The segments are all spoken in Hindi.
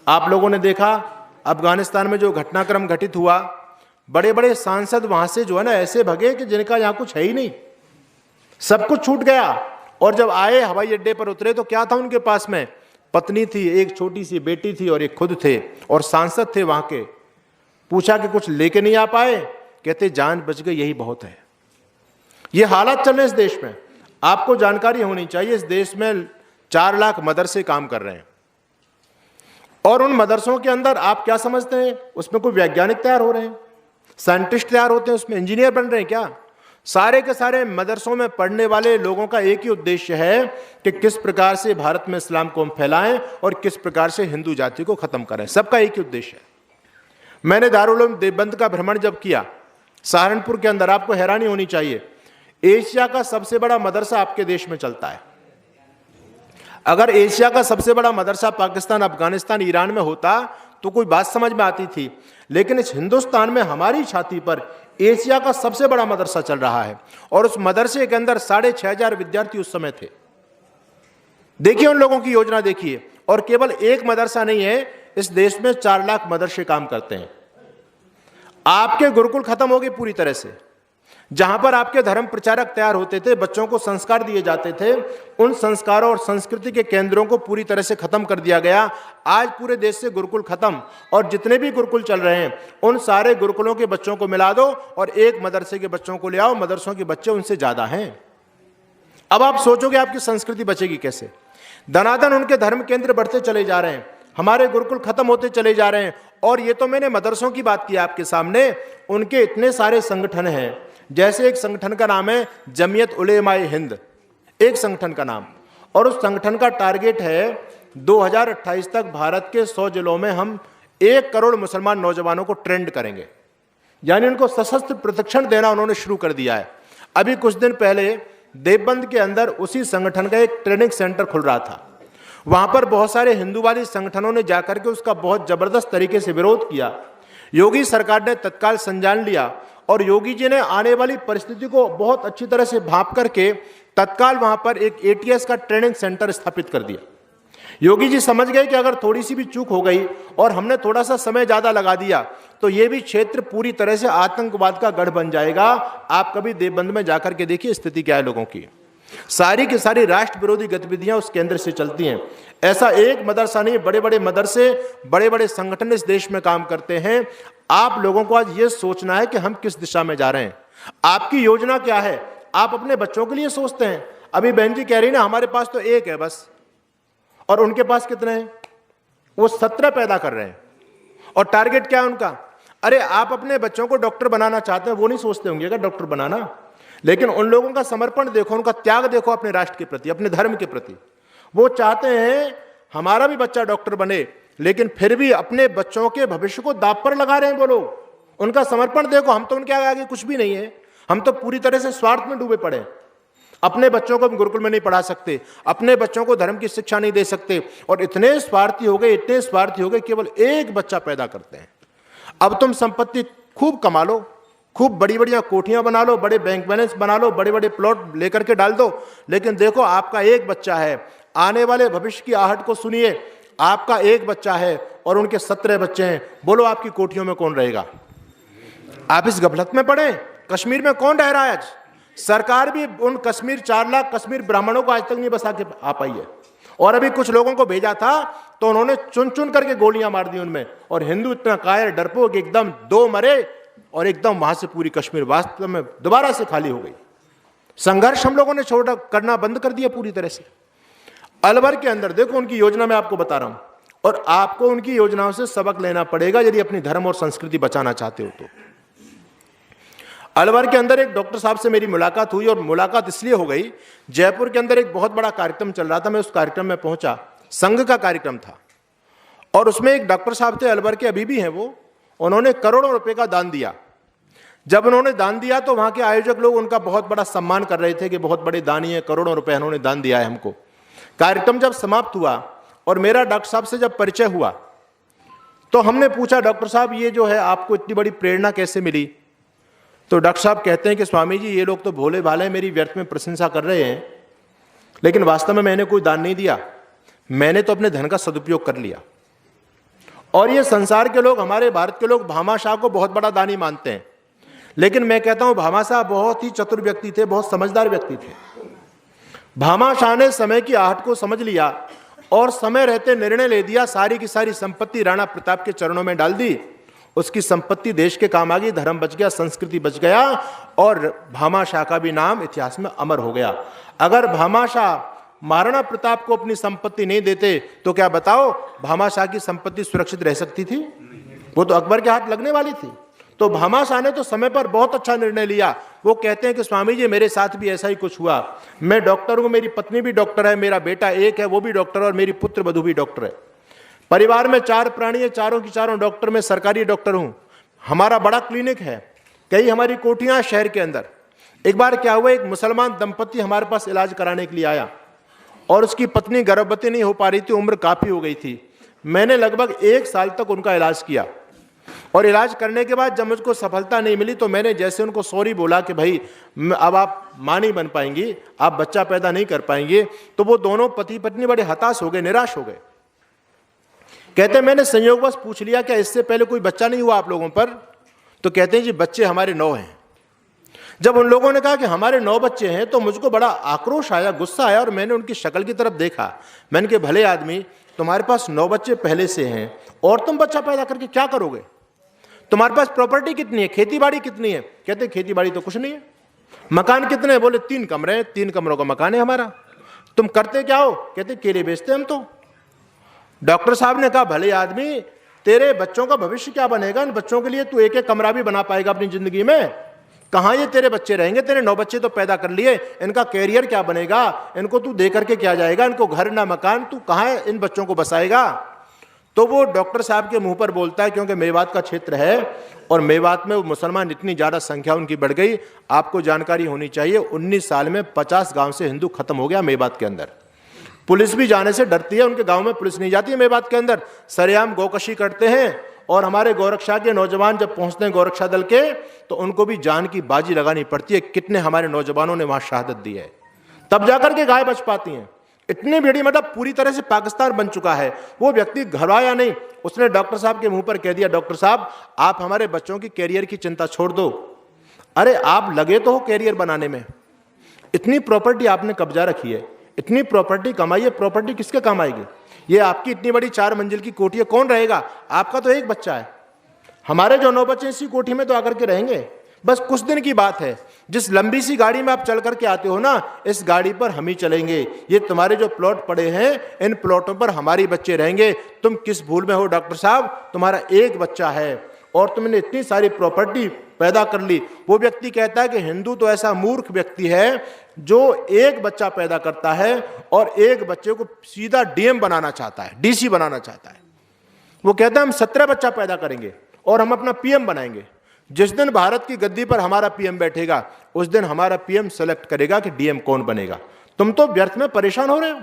आप लोगों ने देखा अफगानिस्तान में जो घटनाक्रम घटित हुआ, बड़े बड़े सांसद वहां से जो है ना ऐसे भगे कि जिनका यहाँ कुछ है ही नहीं, सब कुछ छूट गया। और जब आए हवाई अड्डे पर उतरे तो क्या था उनके पास में? पत्नी थी, एक छोटी सी बेटी थी और एक खुद थे, और सांसद थे वहां के। पूछा कि कुछ लेके नहीं आ पाए? कहते जान बच गई, यही बहुत है। ये हालात चल रहे इस देश में। आपको जानकारी होनी चाहिए, इस देश में 4 लाख मदरसे काम कर रहे हैं, और उन मदरसों के अंदर आप क्या समझते हैं? उसमें कोई वैज्ञानिक तैयार हो रहे हैं, साइंटिस्ट तैयार होते हैं, उसमें इंजीनियर बन रहे हैं क्या? सारे के सारे मदरसों में पढ़ने वाले लोगों का एक ही उद्देश्य है कि किस प्रकार से भारत में इस्लाम को हम फैलाएं और किस प्रकार से हिंदू जाति को खत्म करें। सबका एक ही उद्देश्य है। मैंने दारुल उलूम देवबंद का भ्रमण जब किया सहारनपुर के अंदर, आपको हैरानी होनी चाहिए, एशिया का सबसे बड़ा मदरसा आपके देश में चलता है। अगर एशिया का सबसे बड़ा मदरसा पाकिस्तान, अफगानिस्तान, ईरान में होता तो कोई बात समझ में आती थी, लेकिन इस हिंदुस्तान में हमारी छाती पर एशिया का सबसे बड़ा मदरसा चल रहा है, और उस मदरसे के अंदर 6,500 विद्यार्थी उस समय थे। देखिए उन लोगों की योजना देखिए, और केवल एक मदरसा नहीं है, इस देश में 4 लाख मदरसे काम करते हैं। आपके गुरुकुल खत्म हो गए पूरी तरह से। जहां पर आपके धर्म प्रचारक तैयार होते थे, बच्चों को संस्कार दिए जाते थे, उन संस्कारों और संस्कृति के केंद्रों को पूरी तरह से खत्म कर दिया गया। आज पूरे देश से गुरुकुल खत्म, और जितने भी गुरुकुल चल रहे हैं उन सारे गुरुकुलों के बच्चों को मिला दो और एक मदरसे के बच्चों को ले आओ, मदरसों के बच्चे उनसे ज्यादा हैं। अब आप सोचोगे आपकी संस्कृति बचेगी कैसे? दनादन उनके धर्म केंद्र बढ़ते चले जा रहे हैं, हमारे गुरुकुल खत्म होते चले जा रहे हैं। और ये तो मैंने मदरसों की बात की आपके सामने, उनके इतने सारे संगठन हैं। जैसे एक संगठन का नाम है जमीयत उलेमाए हिंद, एक संगठन का नाम, और उस संगठन का टारगेट है 2028 तक भारत के 100 जिलों में हम 1 करोड़ मुसलमान नौजवानों को ट्रेंड करेंगे, यानी उनको सशस्त्र प्रशिक्षण देना उन्होंने शुरू कर दिया है। अभी कुछ दिन पहले देवबंद के अंदर उसी संगठन का एक ट्रेनिंग सेंटर खुल रहा था। वहां पर बहुत सारे हिंदूवादी संगठनों ने जाकर के उसका बहुत जबरदस्त तरीके से विरोध किया। योगी सरकार ने तत्काल संज्ञान लिया, और योगी जी ने आने वाली परिस्थिति को बहुत अच्छी तरह से भांप करके तत्काल वहां पर एक ATS का ट्रेनिंग सेंटर स्थापित कर दिया। योगी जी समझ गए कि अगर थोड़ी सी भी चूक हो गई और हमने थोड़ा सा समय ज्यादा लगा दिया तो ये भी क्षेत्र पूरी तरह से आतंकवाद का गढ़ बन जाएगा। आप कभी देवबंद में जाकर के देखिए स्थिति क्या है लोगों की। सारी की सारी राष्ट्र विरोधी गतिविधियां उस केंद्र से चलती हैं। ऐसा एक मदरसा नहीं, बड़े बड़े मदरसे, बड़े बड़े संगठन इस देश में काम करते हैं। आप लोगों को आज ये सोचना है कि हम किस दिशा में जा रहे हैं, आपकी योजना क्या है। आप अपने बच्चों के लिए सोचते हैं। अभी बहन जी कह रही ना हमारे पास तो एक है बस, और उनके पास कितने हैं? वो 17 पैदा कर रहे हैं, और टारगेट क्या है उनका? अरे आप अपने बच्चों को डॉक्टर बनाना चाहते हैं, वो नहीं सोचते होंगे क्या डॉक्टर बनाना, लेकिन उन लोगों का समर्पण देखो, उनका त्याग देखो अपने राष्ट्र के प्रति, अपने धर्म के प्रति। वो चाहते हैं हमारा भी बच्चा डॉक्टर बने, लेकिन फिर भी अपने बच्चों के भविष्य को दांव पर लगा रहे हैं वो लोग। उनका समर्पण देखो। हम तो उनके आगे कुछ भी नहीं है, हम तो पूरी तरह से स्वार्थ में डूबे पड़े। अपने बच्चों को हम गुरुकुल में नहीं पढ़ा सकते, अपने बच्चों को धर्म की शिक्षा नहीं दे सकते, और इतने स्वार्थी हो गए, इतने स्वार्थी हो गए, केवल एक बच्चा पैदा करते हैं। अब तुम संपत्ति खूब कमा लो, खूब बड़ी बढ़िया कोठियां बना लो, बड़े बैंक बैलेंस बना लो, बड़े बड़े प्लॉट लेकर के डाल दो, लेकिन देखो आपका एक बच्चा है। आने वाले भविष्य की आहट को सुनिए। आपका एक बच्चा है और उनके 17 बच्चे हैं। बोलो आपकी कोठियों में कौन रहेगा? आप इस गफलत में पड़े। कश्मीर में कौन रह रहा है आज? सरकार भी उन 4 लाख कश्मीर ब्राह्मणों को आज तक नहीं बसा के आ पाई है, और अभी कुछ लोगों को भेजा था तो उन्होंने चुन चुन करके गोलियां मार दी उनमें। और हिंदू इतना कायर डरपोक, एकदम 2 मरे और एकदम वहां से पूरी कश्मीर वास्तव में दोबारा से खाली हो गई। संघर्ष हम लोगों ने छोड़ा करना बंद कर दिया पूरी तरह से। अलवर के अंदर देखो उनकी योजना मैं आपको बता रहा हूं, और आपको उनकी योजनाओं से सबक लेना पड़ेगा यदि अपनी धर्म और संस्कृति बचाना चाहते हो तो। अलवर के अंदर एक डॉक्टर साहब से मेरी मुलाकात हुई, और मुलाकात इसलिए हो गई, जयपुर के अंदर एक बहुत बड़ा कार्यक्रम चल रहा था, मैं उस कार्यक्रम में पहुंचा। संघ का कार्यक्रम था, और उसमें एक डॉक्टर साहब थे अलवर के, अभी भी हैं वो। उन्होंने करोड़ों रुपए का दान दिया। जब उन्होंने दान दिया तो वहां के आयोजक लोग उनका बहुत बड़ा सम्मान कर रहे थे कि बहुत बड़े दानी है, करोड़ों रुपए उन्होंने दान दिया है हमको। कार्यक्रम जब समाप्त हुआ और मेरा डॉक्टर साहब से जब परिचय हुआ तो हमने पूछा, डॉक्टर साहब ये जो है आपको इतनी बड़ी प्रेरणा कैसे मिली? तो डॉक्टर साहब कहते हैं कि स्वामी जी ये लोग तो भोले भाले मेरी व्यर्थ में प्रशंसा कर रहे हैं, लेकिन वास्तव में मैंने कोई दान नहीं दिया, मैंने तो अपने धन का सदुपयोग कर लिया। और ये संसार के लोग, हमारे भारत के लोग भामाशाह को बहुत बड़ा दानी मानते हैं, लेकिन मैं कहता हूं भामाशाह बहुत ही चतुर व्यक्ति थे, बहुत समझदार व्यक्ति थे। भामाशाह ने समय की आहट को समझ लिया और समय रहते निर्णय ले दिया, सारी की सारी संपत्ति राणा प्रताप के चरणों में डाल दी। उसकी संपत्ति देश के काम आ गई, धर्म बच गया, संस्कृति बच गया और भामाशाह का भी नाम इतिहास में अमर हो गया। अगर भामाशाह महाराणा प्रताप को अपनी संपत्ति नहीं देते तो क्या बताओ भामाशाह की संपत्ति सुरक्षित रह सकती थी? वो तो अकबर के हाथ लगने वाली थी। तो भामाशाह ने तो समय पर बहुत अच्छा निर्णय लिया। वो कहते हैं कि स्वामी जी मेरे साथ भी ऐसा ही कुछ हुआ। मैं डॉक्टर हूं, मेरी पत्नी भी डॉक्टर है, मेरा बेटा एक है वो भी डॉक्टर और मेरी पुत्र वधू भी डॉक्टर है। परिवार में 4 प्राणी है, चारों की चारों डॉक्टर, मैं सरकारी डॉक्टर हूं। हमारा बड़ा क्लिनिक है, कई हमारी कोठियां शहर के अंदर। एक बार क्या हुआ, एक मुसलमान दंपति हमारे पास इलाज कराने के लिए आया और उसकी पत्नी गर्भवती नहीं हो पा रही थी, उम्र काफी हो गई थी। मैंने लगभग 1 साल तक उनका इलाज किया और इलाज करने के बाद जब मुझको सफलता नहीं मिली तो मैंने जैसे उनको सॉरी बोला कि भाई अब आप मां नहीं बन पाएंगी, आप बच्चा पैदा नहीं कर पाएंगे, तो वो दोनों पति पत्नी बड़े हताश हो गए, निराश हो गए। कहते मैंने संयोगवश पूछ लिया क्या इससे पहले कोई बच्चा नहीं हुआ आप लोगों पर? तो कहते हैं जी बच्चे हमारे 9 हैं। जब उन लोगों ने कहा कि हमारे 9 बच्चे हैं तो मुझको बड़ा आक्रोश आया, गुस्सा आया और मैंने उनकी शक्ल की तरफ देखा। मैंने कहा भले आदमी, तुम्हारे पास 9 बच्चे पहले से हैं और तुम बच्चा पैदा करके क्या करोगे? तुम्हारे पास प्रॉपर्टी कितनी है, खेती बाड़ी कितनी है? कहते खेती बाड़ी तो कुछ नहीं है। मकान कितने? बोले 3 कमरे हैं, 3 कमरों का मकान है हमारा। तुम करते क्या हो? कहते केले बेचते हम तो। डॉक्टर साहब ने कहा भले आदमी, तेरे बच्चों का भविष्य क्या बनेगा? इन बच्चों के लिए तू एक एक कमरा भी बना पाएगा अपनी जिंदगी में? कहां ये तेरे बच्चे रहेंगे? तेरे 9 बच्चे तो पैदा कर लिए, इनका कैरियर क्या बनेगा? इनको तू दे करके क्या जाएगा? इनको घर ना मकान, तू कहां इन बच्चों को बसाएगा? तो वो डॉक्टर साहब के मुंह पर बोलता है, क्योंकि मेवात का क्षेत्र है और मेवात में मुसलमान इतनी ज्यादा संख्या उनकी बढ़ गई। आपको जानकारी होनी चाहिए 19 साल में 50 गांव से हिंदू खत्म हो गया मेवात के अंदर। पुलिस भी जाने से डरती है, उनके गांव में पुलिस नहीं जाती है मेवात के अंदर। सरेआम गौकशी करते हैं और हमारे गोरक्षा के नौजवान जब पहुंचते हैं गोरक्षा दल के तो उनको भी जान की बाजी लगानी पड़ती है। कितने हमारे नौजवानों ने वहां शहादत दी है, तब जाकर के गाय बच पाती हैं। इतनी बड़ी मतलब पूरी तरह से पाकिस्तान बन चुका है। वो व्यक्ति घबराया नहीं, उसने डॉक्टर साहब के मुंह पर कह दिया डॉक्टर साहब आप हमारे बच्चों की कैरियर की चिंता छोड़ दो। अरे आप लगे तो हो कैरियर बनाने में, इतनी प्रॉपर्टी आपने कब्जा रखी है, इतनी प्रॉपर्टी कमाई है, प्रॉपर्टी किसके काम आएगी? ये आपकी इतनी बड़ी 4 मंजिल की कोठी है, कौन रहेगा? आपका तो एक बच्चा है, हमारे जो 9 बच्चे इसी कोठी में तो आकर के रहेंगे। बस कुछ दिन की बात है, जिस लंबी सी गाड़ी में आप चल करके आते हो ना, इस गाड़ी पर हम ही चलेंगे। ये तुम्हारे जो प्लॉट पड़े हैं, इन प्लॉटों पर हमारी बच्चे रहेंगे। तुम किस भूल में हो डॉक्टर साहब? तुम्हारा एक बच्चा है और तुमने इतनी सारी प्रॉपर्टी पैदा कर ली। वो व्यक्ति कहता है कि हिंदू तो ऐसा मूर्ख व्यक्ति है जो एक बच्चा पैदा करता है और एक बच्चे को सीधा डीएम बनाना चाहता है, डीसी बनाना चाहता है। वो कहता है हम 17 बच्चा पैदा करेंगे और हम अपना पीएम बनाएंगे। जिस दिन भारत की गद्दी पर हमारा पीएम बैठेगा उस दिन हमारा पीएम सेलेक्ट करेगा कि डीएम कौन बनेगा। तुम तो व्यर्थ में परेशान हो रहे हो।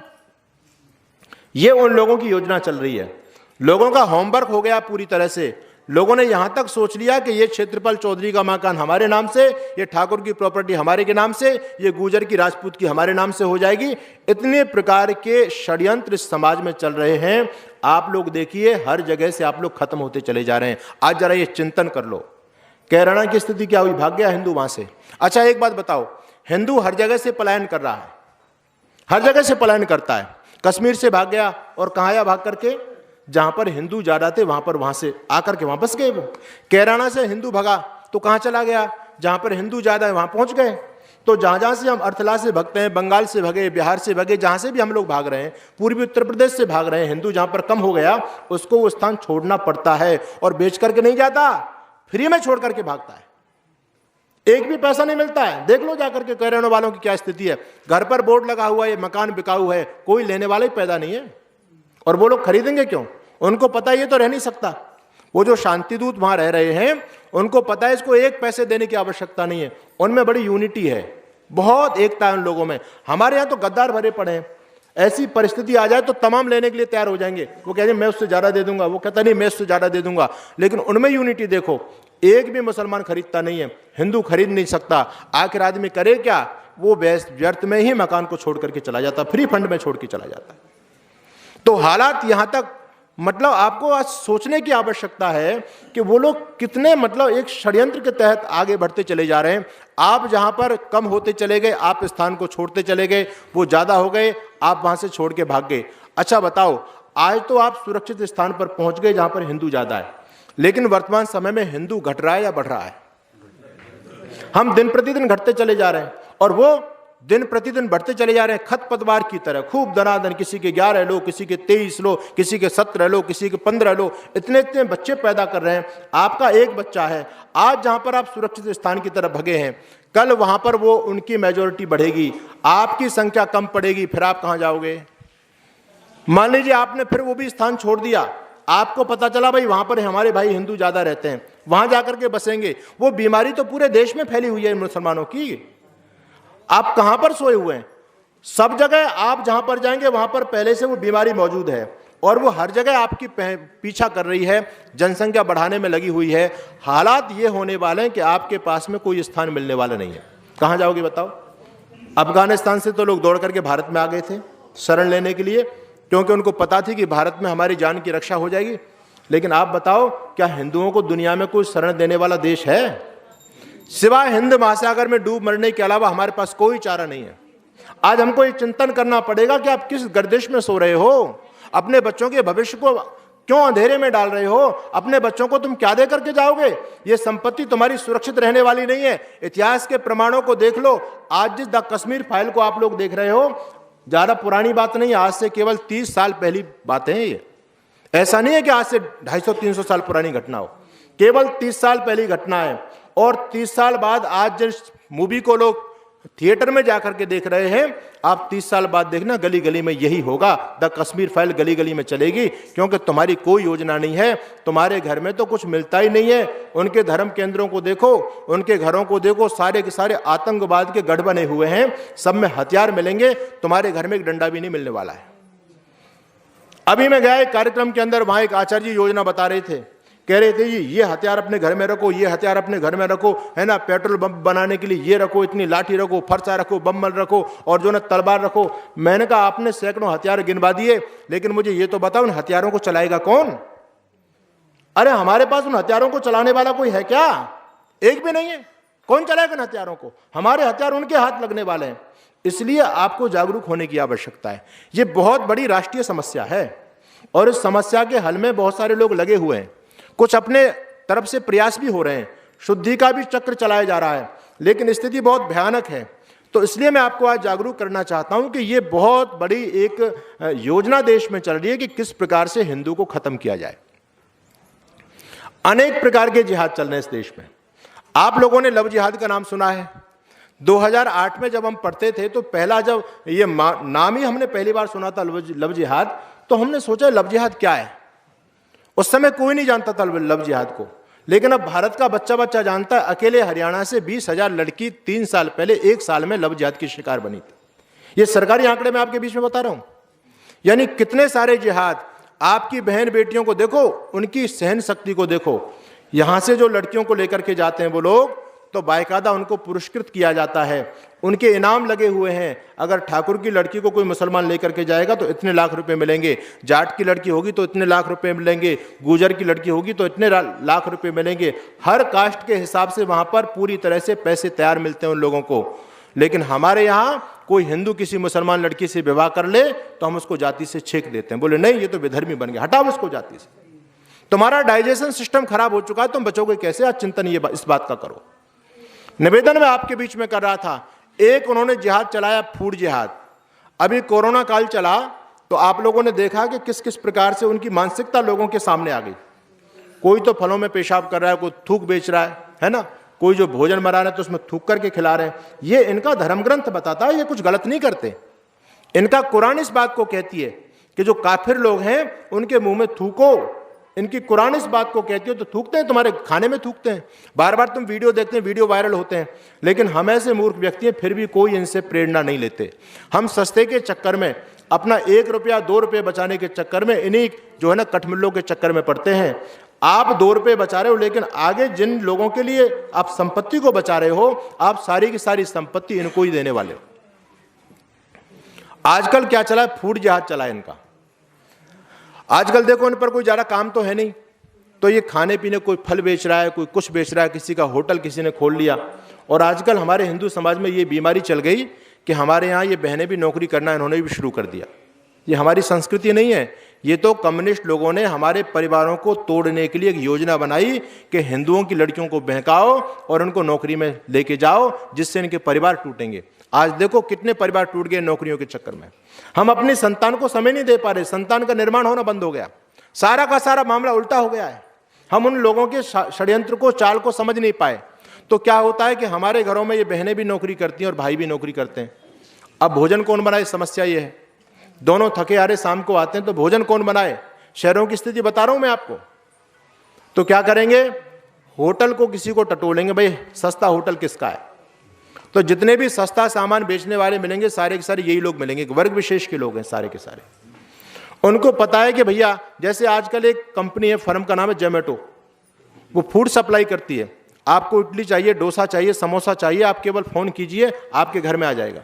ये उन लोगों की योजना चल रही है। लोगों का होमवर्क हो गया पूरी तरह से। लोगों ने यहां तक सोच लिया कि ये क्षेत्रपाल चौधरी का मकान हमारे नाम से, ये ठाकुर की प्रॉपर्टी हमारे के नाम से, ये गुर्जर की राजपूत की हमारे नाम से हो जाएगी। इतने प्रकार के षड्यंत्र इस समाज में चल रहे हैं। आप लोग देखिए हर जगह से आप लोग खत्म होते चले जा रहे हैं। आज जरा ये चिंतन कर लो, कैराना की स्थिति क्या हुई? भाग गया हिंदू वहां से। अच्छा एक बात बताओ, हिंदू हर जगह से पलायन कर रहा है, हर जगह से पलायन करता है। कश्मीर से भाग गया और कहाँ आया भाग करके? जहां पर हिंदू ज्यादा थे वहां से आकर के वहां बस गए। वो कैराना से हिंदू भगा तो कहां चला गया? जहां पर हिंदू ज्यादा है वहां पहुंच गए। तो जहां जहां से हम अर्थला से भगते हैं, बंगाल से भगे, बिहार से भगे, जहां से भी हम लोग भाग रहे हैं, पूर्वी उत्तर प्रदेश से भाग रहे हैं, हिंदू जहां पर कम हो गया उसको वो स्थान छोड़ना पड़ता है। और बेच करके नहीं जाता, फ्री में छोड़ करके भागता है, एक भी पैसा नहीं मिलता है। देख लो जाकर के कैराना वालों की क्या स्थिति है। घर पर बोर्ड लगा हुआ है मकान बिकाऊ है, कोई लेने वाला ही पैदा नहीं है। और वो लोग खरीदेंगे क्यों? उनको पता ये तो रह नहीं सकता। वो जो शांति दूत वहां रह रहे हैं उनको पता है इसको एक पैसे देने की आवश्यकता नहीं है। उनमें बड़ी यूनिटी है, बहुत एकता है उन लोगों में। हमारे यहाँ तो गद्दार भरे पड़े हैं। ऐसी परिस्थिति आ जाए तो तमाम लेने के लिए तैयार हो जाएंगे। वो कहेंगे मैं उससे ज्यादा दे दूंगा, वो कहता नहीं मैं उससे ज्यादा दे दूंगा। लेकिन उनमें यूनिटी देखो, एक भी मुसलमान खरीदता नहीं है, हिंदू खरीद नहीं सकता। आखिर आदमी करे क्या? वो व्यर्थ में ही मकान को छोड़ करके चला जाता, फ्री फंड में छोड़ के चला जाता। तो हालात यहां तक मतलब आपको आज सोचने की आवश्यकता है कि वो लोग कितने मतलब एक षड्यंत्र के तहत आगे बढ़ते चले जा रहे हैं। आप जहां पर कम होते चले गए, आप स्थान को छोड़ते चले गए, वो ज्यादा हो गए, आप वहां से छोड़ के भाग गए। अच्छा बताओ, आज तो आप सुरक्षित स्थान पर पहुंच गए जहां पर हिंदू ज्यादा है, लेकिन वर्तमान समय में हिंदू घट रहा है या बढ़ रहा है? हम दिन प्रतिदिन घटते चले जा रहे हैं, और वो दिन प्रतिदिन बढ़ते चले जा रहे हैं खरपतवार की तरह, खूब दनादन। किसी के 11 लो, किसी के 23 लो, किसी के 17 लो, किसी के 15 लो, इतने इतने बच्चे पैदा कर रहे हैं। आपका एक बच्चा है, आज जहां पर आप सुरक्षित स्थान की तरफ भगे हैं, कल वहां पर वो उनकी मेजोरिटी बढ़ेगी, आपकी संख्या कम पड़ेगी, फिर आप कहां जाओगे? मान लीजिए आपने फिर वो भी स्थान छोड़ दिया, आपको पता चला भाई वहां पर हमारे भाई हिंदू ज्यादा रहते हैं, वहां जाकर के बसेंगे। वो बीमारी तो पूरे देश में फैली हुई है मुसलमानों की। आप कहां पर सोए हुए हैं? सब जगह आप जहां पर जाएंगे वहां पर पहले से वो बीमारी मौजूद है, और वो हर जगह आपकी पीछा कर रही है, जनसंख्या बढ़ाने में लगी हुई है। हालात ये होने वाले हैं कि आपके पास में कोई स्थान मिलने वाला नहीं है। कहां जाओगे बताओ? अफगानिस्तान से तो लोग दौड़ करके भारत में आ गए थे शरण लेने के लिए, क्योंकि उनको पता थी कि भारत में हमारी जान की रक्षा हो जाएगी। लेकिन आप बताओ, क्या हिंदुओं को दुनिया में कोई शरण देने वाला देश है? सिवाय हिंद महासागर में डूब मरने के अलावा हमारे पास कोई चारा नहीं है। आज हमको ये चिंतन करना पड़ेगा कि आप किस गर्दिश में सो रहे हो, अपने बच्चों के भविष्य को क्यों अंधेरे में डाल रहे हो? अपने बच्चों को तुम क्या दे करके जाओगे? ये संपत्ति तुम्हारी सुरक्षित रहने वाली नहीं है। इतिहास के प्रमाणों को देख लो। आज जिस द कश्मीर फाइल को आप लोग देख रहे हो, ज्यादा पुरानी बात नहीं है, आज से केवल 30 साल पहली बातें हैं ये। ऐसा नहीं है कि आज से 250-300 साल पुरानी घटना हो, केवल 30 साल पहली घटना है। और 30 साल बाद आज जिस मूवी को लोग थिएटर में जाकर के देख रहे हैं, आप 30 साल बाद देखना गली गली में यही होगा। द कश्मीर फाइल गली गली में चलेगी, क्योंकि तुम्हारी कोई योजना नहीं है। तुम्हारे घर में तो कुछ मिलता ही नहीं है। उनके धर्म केंद्रों को देखो, उनके घरों को देखो, सारे के सारे आतंकवाद के गढ़ बने हुए हैं। सब में हथियार मिलेंगे, तुम्हारे घर में एक डंडा भी नहीं मिलने वाला है। अभी मैं गया एक कार्यक्रम के अंदर, वहां एक आचार्य जी योजना बता रहे थे, कह रहे थे ये हथियार अपने घर में रखो, ये हथियार अपने घर में रखो, है ना, पेट्रोल बम बनाने के लिए ये रखो, इतनी लाठी रखो, फरसा रखो, बम्बल रखो, और जो ना तलवार रखो। मैंने कहा आपने सैकड़ों हथियार गिनवा दिए, लेकिन मुझे ये तो बताओ उन हथियारों को चलाएगा कौन? अरे हमारे पास उन हथियारों को चलाने वाला कोई है क्या? एक भी नहीं है। कौन चलाएगा उन हथियारों को? हमारे हथियार उनके हाथ लगने वाले हैं। इसलिए आपको जागरूक होने की आवश्यकता है। ये बहुत बड़ी राष्ट्रीय समस्या है, और इस समस्या के हल में बहुत सारे लोग लगे हुए हैं। कुछ अपने तरफ से प्रयास भी हो रहे हैं, शुद्धि का भी चक्र चलाया जा रहा है, लेकिन स्थिति बहुत भयानक है। तो इसलिए मैं आपको आज जागरूक करना चाहता हूं कि ये बहुत बड़ी एक योजना देश में चल रही है कि किस प्रकार से हिंदू को खत्म किया जाए। अनेक प्रकार के जिहाद चल रहे हैं इस देश में। आप लोगों ने लव जिहाद का नाम सुना है। 2008 में जब हम पढ़ते थे तो पहला जब ये नाम ही हमने पहली बार सुना था लव जिहाद, तो हमने सोचा लव जिहाद क्या है। उस समय कोई नहीं जानता था लव जिहाद को, लेकिन अब भारत का बच्चा बच्चा जानता है। अकेले हरियाणा से 20,000 लड़की 3 साल पहले 1 साल में लव जिहाद की शिकार बनी थी। ये सरकारी आंकड़े मैं आपके बीच में बता रहा हूं। यानी कितने सारे जिहाद। आपकी बहन बेटियों को देखो, उनकी सहन शक्ति को देखो। यहां से जो लड़कियों को लेकर के जाते हैं वो लोग, तो बाकायदा उनको पुरस्कृत किया जाता है, उनके इनाम लगे हुए हैं। अगर ठाकुर की लड़की को कोई मुसलमान लेकर के जाएगा तो इतने लाख रुपए मिलेंगे, जाट की लड़की होगी तो इतने लाख रुपए मिलेंगे, गुजर की लड़की होगी तो इतने लाख रुपए मिलेंगे। हर कास्ट के हिसाब से वहां पर पूरी तरह से पैसे तैयार मिलते हैं उन लोगों को। लेकिन हमारे यहाँ कोई हिंदू किसी मुसलमान लड़की से विवाह कर ले तो हम उसको जाति से छेक देते हैं, बोले नहीं ये तो विधर्मी बन गया, हटाओ उसको जाति से। तुम्हारा डाइजेशन सिस्टम खराब हो चुका है, तुम बचोगे कैसे? आज चिंतन ये इस बात का करो। निवेदन मैं आपके बीच में कर रहा था, एक उन्होंने जिहाद चलाया फूड जिहाद। अभी कोरोना काल चला तो आप लोगों ने देखा कि किस किस प्रकार से उनकी मानसिकता लोगों के सामने आ गई। कोई तो फलों में पेशाब कर रहा है, कोई थूक बेच रहा है ना, कोई जो भोजन बना रहे हैं तो उसमें थूक करके खिला रहे हैं। ये इनका धर्म ग्रंथ बताता है, ये कुछ गलत नहीं करते। इनका कुरान इस बात को कहती है कि जो काफिर लोग हैं उनके मुंह में थूको। इनकी कुरान इस बात को कहती है, तो थूकते हैं, तुम्हारे खाने में थूकते हैं। बार बार तुम वीडियो देखते हैं, वीडियो वायरल होते हैं, लेकिन हम ऐसे मूर्ख व्यक्ति हैं फिर भी कोई इनसे प्रेरणा नहीं लेते। हम सस्ते के चक्कर में, अपना 1 रुपया 2 रुपये बचाने के चक्कर में, इन्हीं जो है ना कठमिल्लों के चक्कर में पड़ते हैं। आप 2 रुपये बचा रहे हो, लेकिन आगे जिन लोगों के लिए आप संपत्ति को बचा रहे हो, आप सारी की सारी संपत्ति इनको ही देने वाले हो। आजकल क्या चला है? फूड जिहाद चला है इनका। आजकल देखो इन पर कोई ज़्यादा काम तो है नहीं, तो ये खाने पीने, कोई फल बेच रहा है, कोई कुछ बेच रहा है, किसी का होटल किसी ने खोल लिया। और आजकल हमारे हिंदू समाज में ये बीमारी चल गई कि हमारे यहाँ ये बहनें भी नौकरी करना इन्होंने भी शुरू कर दिया। ये हमारी संस्कृति नहीं है, ये तो कम्युनिस्ट लोगों ने हमारे परिवारों को तोड़ने के लिए एक योजना बनाई कि हिंदुओं की लड़कियों को बहकाओ और उनको नौकरी में लेके जाओ, जिससे इनके परिवार टूटेंगे। आज देखो कितने परिवार टूट गए नौकरियों के चक्कर में। हम अपनी संतान को समय नहीं दे पा रहे, संतान का निर्माण होना बंद हो गया, सारा का सारा मामला उल्टा हो गया है। हम उन लोगों के षड्यंत्र को, चाल को समझ नहीं पाए। तो क्या होता है कि हमारे घरों में ये बहनें भी नौकरी करती हैं और भाई भी नौकरी करते हैं। अब भोजन कौन बनाए, समस्या ये है। दोनों थके हारे शाम को आते हैं, तो भोजन कौन बनाए। शहरों की स्थिति बता रहा हूं मैं आपको। तो क्या करेंगे, होटल को किसी को टटोलेंगे, भाई सस्ता होटल किसका है। तो जितने भी सस्ता सामान बेचने वाले मिलेंगे सारे के सारे यही लोग मिलेंगे, वर्ग विशेष के लोग हैं सारे के सारे। उनको पता है कि भैया, जैसे आजकल एक कंपनी है, फर्म का नाम है जोमेटो, वो फूड सप्लाई करती है। आपको इडली चाहिए, डोसा चाहिए, समोसा चाहिए, आप केवल फोन कीजिए, आपके घर में आ जाएगा।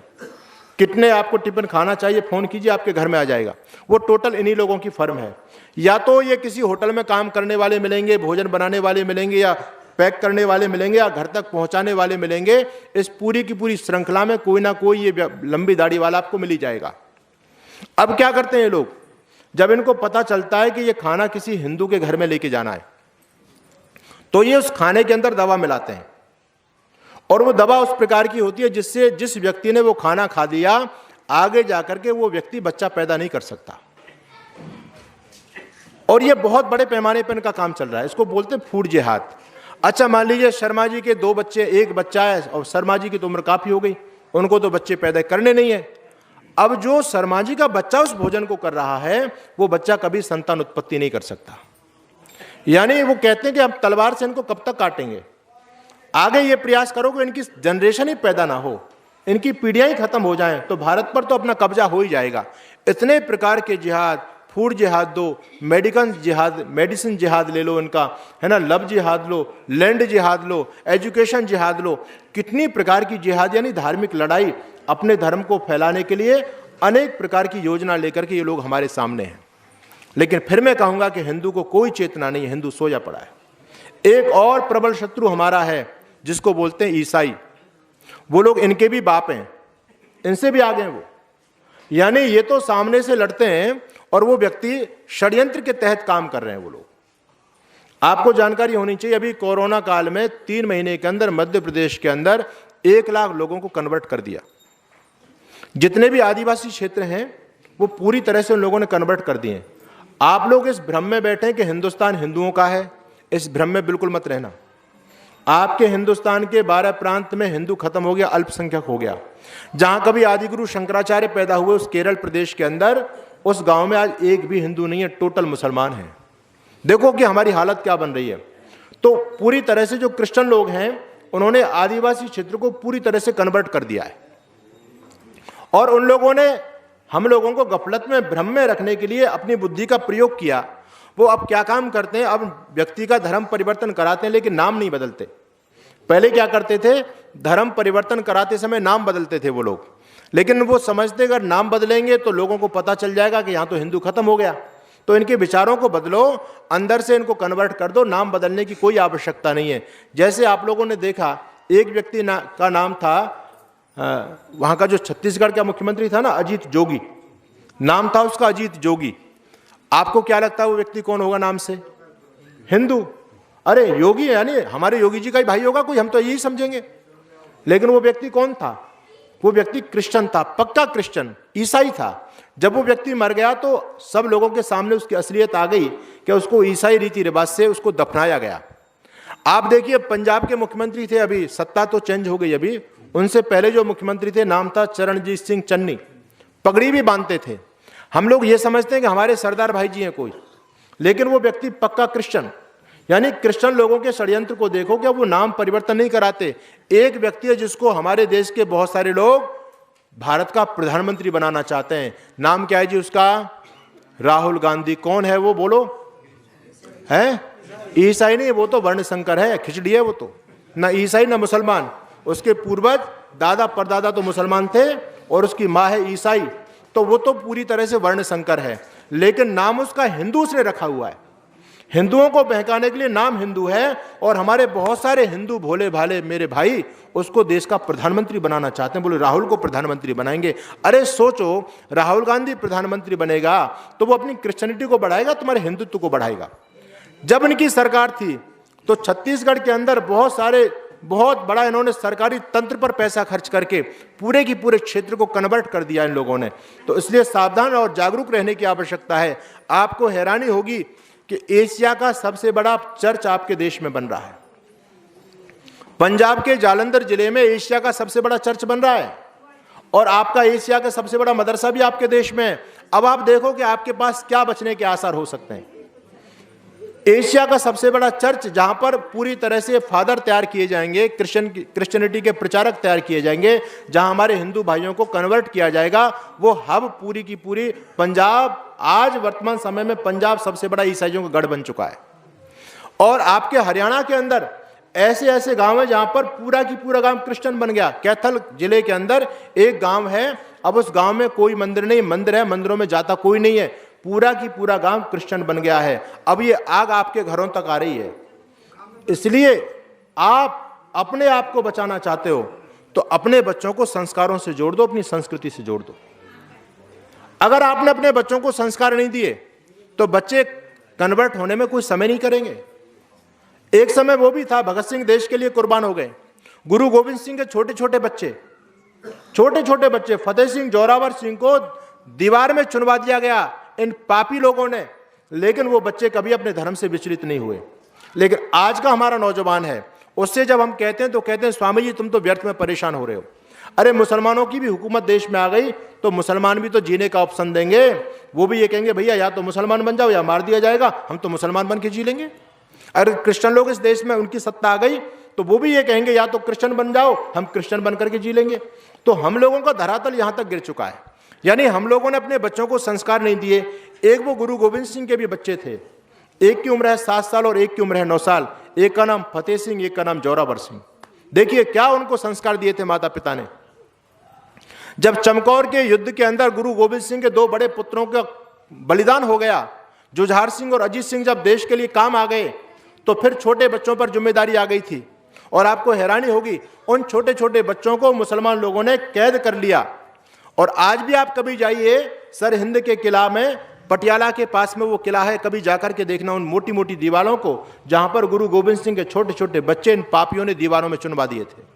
कितने आपको टिफिन खाना चाहिए, फोन कीजिए, आपके घर में आ जाएगा। वो टोटल इन्हीं लोगों की फर्म है। या तो ये किसी होटल में काम करने वाले मिलेंगे, भोजन बनाने वाले मिलेंगे, या पैक करने वाले मिलेंगे, या घर तक पहुंचाने वाले मिलेंगे। इस पूरी की पूरी श्रृंखला में कोई ना कोई ये लंबी दाढ़ी वाला आपको मिल ही जाएगा। अब क्या करते हैं ये लोग, जब इनको पता चलता है कि ये खाना किसी हिंदू के घर में लेके जाना है, तो ये उस खाने के अंदर दवा मिलाते हैं। और वो दवा उस प्रकार की होती है जिससे जिस व्यक्ति ने वो खाना खा लिया, आगे जाकर के वो व्यक्ति बच्चा पैदा नहीं कर सकता। और ये बहुत बड़े पैमाने पर इनका काम चल रहा है, इसको बोलते हैं फूड जिहाद। अच्छा, मान लीजिए शर्मा जी के 2 बच्चे, एक बच्चा है, और शर्मा जी की तो उम्र काफी हो गई, उनको तो बच्चे पैदा करने नहीं है। अब जो शर्मा जी का बच्चा उस भोजन को कर रहा है, वो बच्चा कभी संतान उत्पत्ति नहीं कर सकता। यानी वो कहते हैं कि हम तलवार से इनको कब तक काटेंगे, आगे ये प्रयास करो कि इनकी जनरेशन ही पैदा ना हो, इनकी पीढ़ियां ही खत्म हो जाएं, तो भारत पर तो अपना कब्जा हो ही जाएगा। इतने प्रकार के जिहाद, फूड जिहाद दो, मेडिसिन जिहाद ले लो इनका, है ना, लव जिहाद लो, लैंड जिहाद लो, एजुकेशन जिहाद लो, कितनी प्रकार की जिहाद, यानी धार्मिक लड़ाई अपने धर्म को फैलाने के लिए अनेक प्रकार की योजना लेकर के ये लोग हमारे सामने हैं। लेकिन फिर मैं कहूंगा कि हिंदू को कोई चेतना नहीं है, हिंदू सोया पड़ा है। एक और प्रबल शत्रु हमारा है जिसको बोलते हैं ईसाई। वो लोग इनके भी बाप हैं, इनसे भी आगे हैं वो। यानी ये तो सामने से लड़ते हैं और वो व्यक्ति षड्यंत्र के तहत काम कर रहे हैं वो लोग। आपको जानकारी होनी चाहिए, अभी कोरोना काल में 3 महीने के अंदर मध्य प्रदेश के अंदर 1 लाख लोगों को कन्वर्ट कर दिया। जितने भी आदिवासी क्षेत्र हैं वो पूरी तरह से उन लोगों ने कन्वर्ट कर दिए। आप लोग इस भ्रम में बैठे कि हिंदुस्तान हिंदुओं का है, इस भ्रम में बिल्कुल मत रहना। आपके हिंदुस्तान के 12 प्रांत में हिंदू खत्म हो गया, अल्पसंख्यक हो गया। जहां कभी आदिगुरु शंकराचार्य पैदा हुए उस केरल प्रदेश के अंदर, उस गांव में आज एक भी हिंदू नहीं है, टोटल मुसलमान हैं। देखो कि हमारी हालत क्या बन रही है। तो पूरी तरह से जो क्रिश्चियन लोग हैं उन्होंने आदिवासी क्षेत्र को पूरी तरह से कन्वर्ट कर दिया है। और उन लोगों ने हम लोगों को गफलत में, भ्रम में रखने के लिए अपनी बुद्धि का प्रयोग किया। वो अब क्या काम करते हैं, अब व्यक्ति का धर्म परिवर्तन कराते हैं लेकिन नाम नहीं बदलते। पहले क्या करते थे, धर्म परिवर्तन कराते समय नाम बदलते थे वो लोग, लेकिन वो समझते अगर नाम बदलेंगे तो लोगों को पता चल जाएगा कि यहाँ तो हिंदू खत्म हो गया। तो इनके विचारों को बदलो, अंदर से इनको कन्वर्ट कर दो, नाम बदलने की कोई आवश्यकता नहीं है। जैसे आप लोगों ने देखा, एक व्यक्ति का नाम था, वहाँ का जो छत्तीसगढ़ का मुख्यमंत्री था ना, अजीत जोगी, नाम था उसका अजीत जोगी। आपको क्या लगता है वो व्यक्ति कौन होगा नाम से? हिंदू। अरे योगी यानी हमारे योगी जी का ही भाई होगा कोई, हम तो यही समझेंगे। लेकिन वो व्यक्ति कौन था? वो व्यक्ति क्रिश्चियन था, पक्का क्रिश्चियन, ईसाई था। जब वो व्यक्ति मर गया तो सब लोगों के सामने उसकी असलियत आ गई कि उसको ईसाई रीति रिवाज से उसको दफनाया गया। आप देखिए, पंजाब के मुख्यमंत्री थे, अभी सत्ता तो चेंज हो गई, अभी उनसे पहले जो मुख्यमंत्री थे नाम था चरणजीत सिंह चन्नी, पगड़ी भी बांधते थे। हम लोग ये समझते हैं कि हमारे सरदार भाई जी हैं कोई, लेकिन वो व्यक्ति पक्का क्रिश्चियन। यानी क्रिश्चियन लोगों के षड्यंत्र को देखो कि वो नाम परिवर्तन नहीं कराते। एक व्यक्ति है जिसको हमारे देश के बहुत सारे लोग भारत का प्रधानमंत्री बनाना चाहते हैं। नाम क्या है जी उसका? राहुल गांधी। कौन है वो, बोलो? है ईसाई नहीं, वो तो वर्ण संकर है, खिचड़ी है वो तो, ना ईसाई ना मुसलमान। उसके पूर्वज दादा परदादा तो मुसलमान थे और उसकी माँ है ईसाई, तो वो तो पूरी तरह से वर्ण संकर है। लेकिन नाम उसका हिंदू उसने रखा हुआ है। हिंदुओं को बहकाने के लिए नाम हिंदू है, और हमारे बहुत सारे हिंदू भोले भाले मेरे भाई उसको देश का प्रधानमंत्री बनाना चाहते हैं। बोले राहुल को प्रधानमंत्री बनाएंगे। अरे सोचो, राहुल गांधी प्रधानमंत्री बनेगा तो वो अपनी क्रिश्चियनिटी को बढ़ाएगा, तुम्हारे हिंदुत्व को बढ़ाएगा। जब इनकी सरकार थी तो छत्तीसगढ़ के अंदर बहुत बड़ा इन्होंने सरकारी तंत्र पर पैसा खर्च करके पूरे की पूरे क्षेत्र को कन्वर्ट कर दिया इन लोगों ने। तो इसलिए सावधान और जागरूक रहने की आवश्यकता है। आपको हैरानी होगी कि एशिया का सबसे बड़ा चर्च आपके देश में बन रहा है। पंजाब के जालंधर जिले में एशिया का सबसे बड़ा चर्च बन रहा है, और आपका एशिया का सबसे बड़ा मदरसा भी आपके देश में है। अब आप देखो कि आपके पास क्या बचने के आसार हो सकते हैं। एशिया का सबसे बड़ा चर्च, जहां पर पूरी तरह से फादर तैयार किए जाएंगे, क्रिश्चियनिटी के प्रचारक तैयार किए जाएंगे, जहां हमारे हिंदू भाइयों को कन्वर्ट किया जाएगा, वो हब पूरी की पूरी पंजाब, आज वर्तमान समय में पंजाब सबसे बड़ा ईसाइयों का गढ़ बन चुका है। और आपके हरियाणा के अंदर ऐसे ऐसे गांव है जहां पर पूरा की पूरा गांव क्रिश्चियन बन गया। कैथल जिले के अंदर एक गांव है, अब उस गांव में कोई मंदिर नहीं, मंदिर है, मंदिरों में जाता कोई नहीं है, पूरा की पूरा गांव क्रिश्चियन बन गया है। अब ये आग आपके घरों तक आ रही है। इसलिए आप अपने आप को बचाना चाहते हो तो अपने बच्चों को संस्कारों से जोड़ दो, अपनी संस्कृति से जोड़ दो। अगर आपने अपने बच्चों को संस्कार नहीं दिए तो बच्चे कन्वर्ट होने में कोई समय नहीं करेंगे। एक समय वो भी था, भगत सिंह देश के लिए कुर्बान हो गए। गुरु गोविंद सिंह के छोटे छोटे बच्चे फतेह सिंह, जोरावर सिंह को दीवार में चुनवा दिया गया इन पापी लोगों ने, लेकिन वो बच्चे कभी अपने धर्म से विचलित नहीं हुए। लेकिन आज का हमारा नौजवान है, उससे जब हम कहते हैं तो कहते हैं स्वामी जी तुम तो व्यर्थ में परेशान हो रहे हो। अरे मुसलमानों की भी हुकूमत देश में आ गई तो मुसलमान भी तो जीने का ऑप्शन देंगे। वो भी ये कहेंगे भैया या तो मुसलमान बन जाओ या मार दिया जाएगा, हम तो मुसलमान बन के जी लेंगे। अगर क्रिश्चियन लोग इस देश में उनकी सत्ता आ गई तो वो भी ये कहेंगे या तो क्रिश्चियन बन जाओ, हम क्रिश्चियन बन करके जी लेंगे। तो हम लोगों का धरातल यहां तक गिर चुका है। यानी हम लोगों ने अपने बच्चों को संस्कार नहीं दिए। एक वो गुरु गोविंद सिंह के भी बच्चे थे, एक की उम्र है 7 साल और एक की उम्र है 9 साल। एक का नाम फतेह सिंह, एक का नाम जोरावर सिंह। देखिए क्या उनको संस्कार दिए थे माता पिता ने। जब चमकौर के युद्ध के अंदर गुरु गोविंद सिंह के 2 बड़े पुत्रों का बलिदान हो गया, जुझार सिंह और अजीत सिंह जब देश के लिए काम आ गए तो फिर छोटे बच्चों पर जिम्मेदारी आ गई थी। और आपको हैरानी होगी, उन छोटे छोटे बच्चों को मुसलमान लोगों ने कैद कर लिया। और आज भी आप कभी जाइए सरहिंद के किला में, पटियाला के पास में वो किला है, कभी जाकर के देखना उन मोटी मोटी दीवारों को, जहां पर गुरु गोविंद सिंह के छोटे छोटे बच्चे इन पापियों ने दीवारों में चुनवा दिए थे।